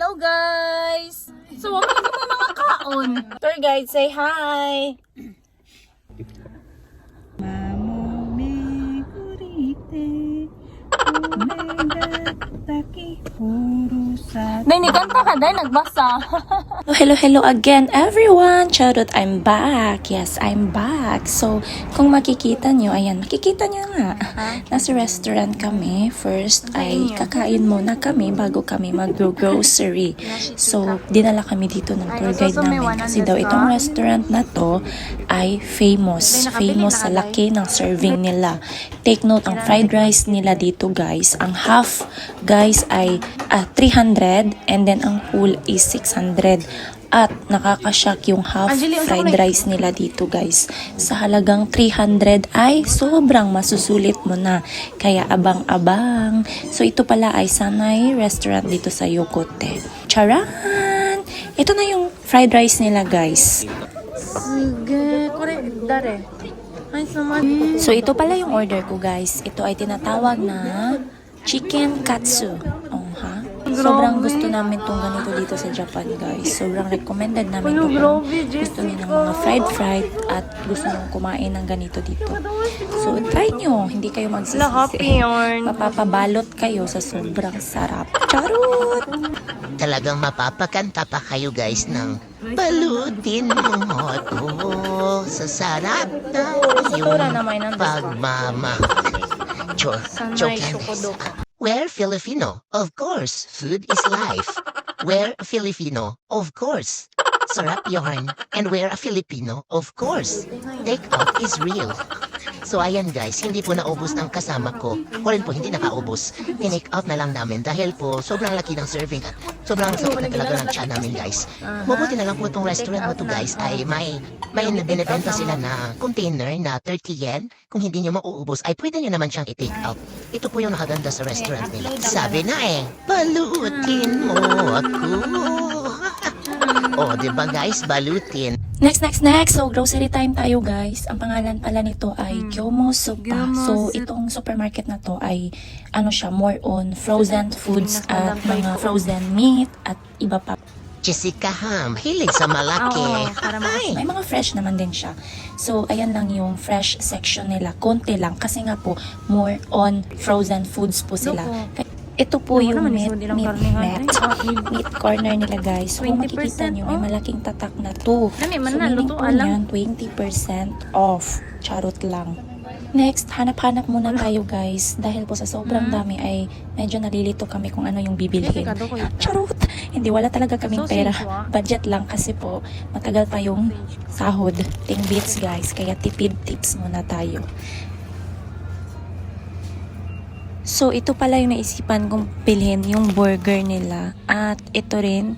Hello guys! So, wala hindi mo mga kaon. Tour guide, say hi! Day, nagkanta ka, Day, nagbasa. Hello again everyone! Charot, I'm back! Yes, I'm back! So, kung makikita nyo, ayan, makikita nyo nga. Nasa restaurant kami. First ay kakain muna kami bago kami mag-grocery. So, dinala kami dito ng tour guide namin kasi daw itong restaurant na to ay famous. Famous sa laki ng serving nila. Take note, ang fried rice nila dito guys, ang half guys ay 300 and then ang full is 600. At nakakashock yung half fried rice nila dito guys. Sa halagang 300 ay sobrang masusulit mo na. Kaya abang-abang. So ito pala ay Sanay Restaurant dito sa Yokote. Charan! Ito na yung fried rice nila guys. Sige, kore, dare. So ito pala yung order ko guys. Ito ay tinatawag na chicken katsu. Sobrang gusto namin tong ganito dito sa Japan guys. Sobrang recommended namin ito. Gusto niyo ng mga fried at gusto niyo kumain ng ganito dito. So try nyo. Hindi kayo magsisisi. Mapapabalot kayo sa sobrang sarap. Charot! Talagang mapapakanta pa kayo guys ng balutin mo ako sa sarap ng iyong pagmama. Joke lang guys. We're Filipino, of course, food is life. We're Filipino, of course, sarap yarn. And we're a Filipino, of course, take out is real. So ayan guys, hindi po naubos ng kasama ko. O rin po, hindi nakaubos. Tinake out na lang namin dahil po sobrang laki ng serving at sobrang sakit na talaga ng tiyan namin guys. Mabuti na lang po itong restaurant mo to guys ay may binibenta sila na container na 30 yen. Kung hindi nyo mauubos ay pwede nyo naman siyang i-take out. Ito po yung nakaganda sa restaurant nila. Sabi na balutin mo ako. Oh, diba guys, balutin. Next. So, grocery time tayo guys. Ang pangalan pala nito ay Gyomo Sopa. So, itong supermarket na to ay siya, more on frozen foods at mga frozen meat at iba pa. Jessica Ham, hilig sa malaki. May mga fresh naman din siya. So, ayan lang yung fresh section nila. Konti lang kasi nga po, more on frozen foods po sila. Ito po yung meat corner nila guys. So, kung makikita nyo, may malaking tatak na to. So, meaning po yan, 20% off. Charot lang. Next, hanap-hanap muna tayo guys. Dahil po sa sobrang dami ay medyo nalilito kami kung ano yung bibilhin. Charot! Hindi, wala talaga kaming pera. Budget lang kasi po, matagal pa yung sahod. 10 bits guys. Kaya tipid tips muna tayo. So, ito pala yung naisipan kong bilhin, yung burger nila. At ito rin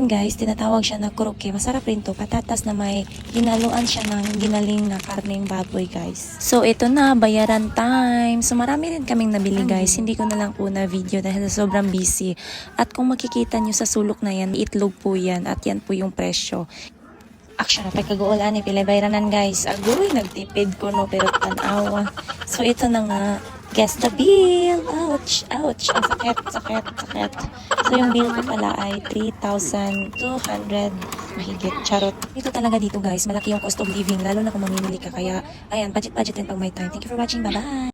guys, tinatawag siya na koroke. Masarap rin to. Patatas na may ginaluan siya ng ginaling na karneng baboy guys. So, ito na, bayaran time. So, marami rin kaming nabili guys. Hindi ko na lang po na video dahil sobrang busy. At kung makikita nyo sa sulok na yan, itlog po yan. At yan po yung presyo. Action, napay kaguulan ni Pilaybayranan guys. Agoy, nagtipid ko no, pero tanawa. So, ito na nga. Guess the bill. Ouch. Ang sakit. So, yung bill ko pala ay 3,200 mahigit. Charot. Ito talaga dito guys. Malaki yung cost of living. Lalo na kung mamimili ka. Kaya, ayan, budget din pag may time. Thank you for watching. Bye-bye.